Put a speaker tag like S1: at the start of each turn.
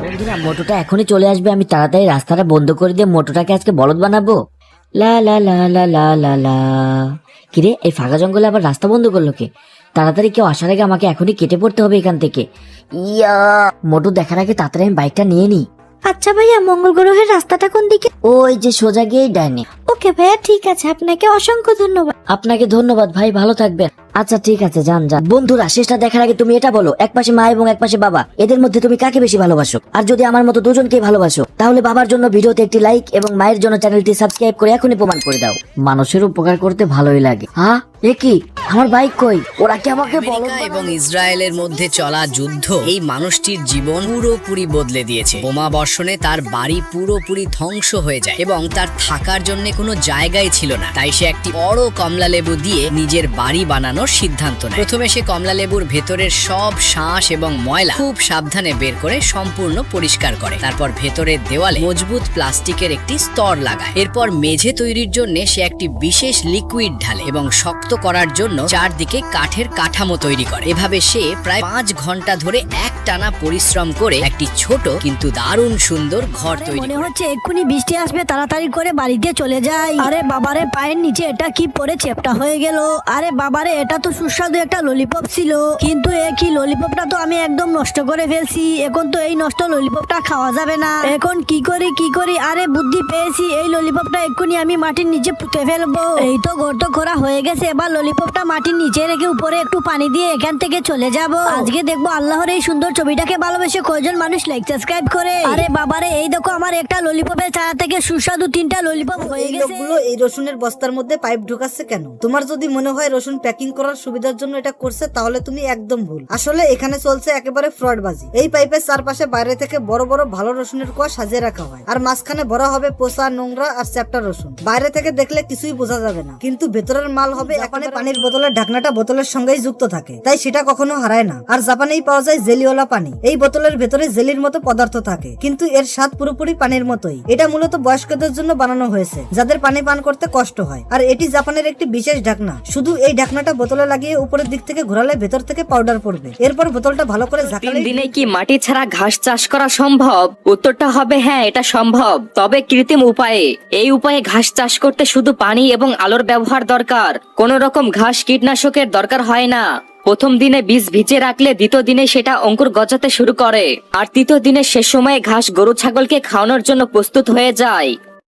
S1: বন্ধুরা, মোটরটা এখনই চলে আসবে। আমি তাড়াতাড়ি রাস্তাটা বন্ধ করে দিয়ে মোটরটাকে আজকে বলদ বানাবো। লা লা লা লা লা লা লা। কিরে, এই ফাঁকা জঙ্গলে আবার রাস্তা বন্ধ করলো কে? তাড়াতাড়ি কেউ আসার আগে আমাকে এখনই কেটে পড়তে হবে এখান থেকে। ইয়া, মোটর দেখার আগে তাড়াতাড়ি আমি বাইকটা নিয়ে নিই।
S2: আচ্ছা ভাইয়া, মঙ্গল গ্রহের রাস্তাটা কোন দিকে?
S1: ওই যে সোজা গিয়ে ডাইনে।
S2: ওকে ভাইয়া, ঠিক আছে, আপনাকে অসংখ্য ধন্যবাদ।
S1: আপনাকে ধন্যবাদ ভাই, ভালো থাকবেন। আচ্ছা ঠিক আছে, যান যান। বন্ধুরা, শেষটা দেখার আগে তুমি এটা বলো, এক পাশে মা এবং এক পাশে বাবা, এদের মধ্যে তুমি কাকে বেশি ভালোবাসো? আর যদি আমার মতো দুজনকেই ভালোবাসো, তাহলে বাবার জন্য ভিডিওতে একটি লাইক এবং মায়ের জন্য চ্যানেলটি সাবস্ক্রাইব করে এখনই প্রমাণ করে দাও। মানুষের উপকার করতে ভালোই লাগে। হ্যাঁ, এ কি, আমার বাইক কই? ওরা কি আমাকে
S3: আমেরিকা এবং ইসরায়েলের মধ্যে চলা যুদ্ধ এই মানুষটির জীবন পুরোপুরি বদলে দিয়েছে। বোমা বর্ষণে তার বাড়ি পুরোপুরি ধ্বংস হয়ে যায় এবং তার থাকার জন্য কোনো জায়গাই ছিল না। তাই সে একটি বড় কমলা লেবু দিয়ে নিজের বাড়ি বানানোর সিদ্ধান্ত নেয়। প্রথমে সে কমলা লেবুর ভেতরের সব শাঁস এবং ময়লা খুব সাবধানে বের করে সম্পূর্ণ পরিষ্কার করে। তারপর ভেতরের দেওয়ালে মজবুত প্লাস্টিকের একটি স্তর লাগায়। এরপর মেঝে তৈরির জন্য সে একটি বিশেষ লিকুইড ঢালে এবং শক্ত করার জন্য চারদিকে কাঠের কাঠামো তৈরি করে। এভাবে সে প্রায় 5 ঘন্টা ধরে একটানা পরিশ্রম করে একটি ছোট কিন্তু দারুণ সুন্দর ঘর তৈরি করে।
S2: মনে হচ্ছে এক্ষুনি বৃষ্টি আসবে, তাড়াতাড়ি করে বাড়িতে চলে যাই। আরে বাবারে, পায়ের নিচে এটা কি পরে চেপটা হয়ে গেল? আরে বাবারে, এটা তো সুস্বাদু একটা ললিপপ ছিল, কিন্তু এ কি, ললিপপটা তো আমি একদম নষ্ট করে ফেলছি। এখন তো এই নষ্ট ললিপপটা খাওয়া যাবে না। এখন কি করি? আরে বুদ্ধি পেয়েছি, এই ললিপপটা এক্ষুনি আমি মাটির নিচে পুঁতে ফেলবো। এই তো গর্ত করা হয়ে গেছে, এবার ললিপপটা মাটির নিচে রেখে উপরে একটু পানি দিয়ে এখান থেকে চলে যাব। আজকে দেখবো আল্লাহর এই সুন্দর ছবিটাকে ভালোবেসে কয়জন মানুষ লাইক সাবস্ক্রাইব করে। আরে বাবারে, এই দেখো আমার একটা ললিপপের ছায়া থেকে সুস্বাদু 3টা ললিপপ হয়ে গেছে।
S4: লোকগুলো এই রসুনের বস্তার মধ্যে পাইপ ঢোকাচ্ছে কেন? তোমার যদি মনে হয় রসুন প্যাকিং করার সুবিধার জন্য এটা করছে, তাহলে তুমি একদম ভুল। আসলে এখানে চলছে একেবারে ফ্রডবাজি। এই পাইপের চারপাশে বাইরে থেকে বড় বড় ভালো রসুনের কোয়া সাজিয়ে রাখা হয়, আর মাঝখানে বড় হবে পচা, নোংরা আর চ্যাপ্টা রসুন। বাইরে থেকে দেখলে কিছুই বোঝা যাবে না, কিন্তু ভেতরের মাল হবে এখানে পানির বোতলের ঢাকনাটা বোতলের সঙ্গেই যুক্ত থাকে, তাই সেটা কখনো হারায় না। আর জাপানেই পাওয়া যায় জেলিওয়ালা পানি। এই বোতলের ভেতরে জেলির মতো পদার্থ থাকে, কিন্তু এর স্বাদ পুরোপুরি পানির মতোই। এটা মূলত বয়স্কদের জন্য বানানো হয়েছে, যাদের পানি পান করতে কষ্ট হয়। আর এটি জাপানের একটি বিশেষ ঢাকনা। শুধু এই ঢাকনাটা বোতলে লাগিয়ে উপরের দিক থেকে ঘোরালে ভেতর থেকে পাউডার পড়বে। এরপর বোতলটা ভালো করে ঝাঁকালে
S5: 3 দিনে কি মাটি ছাড়া ঘাস চাষ করা সম্ভব? উত্তরটা হবে হ্যাঁ, এটা সম্ভব, তবে কৃত্রিম উপায়ে। এই উপায়ে ঘাস চাষ করতে শুধু পানি এবং আলোর ব্যবহার দরকার। কোন রকম ঘাস কীটনাশকের দরকার হয় না। প্রথম দিনে বীজ ভিজে রাখলে দ্বিতীয় দিনে সেটা অঙ্কুর গজাতে শুরু করে, আর তৃতীয় দিনের শেষ সময়ে ঘাস গরু ছাগলকে খাওয়ানোর জন্য প্রস্তুত হয়ে যায়।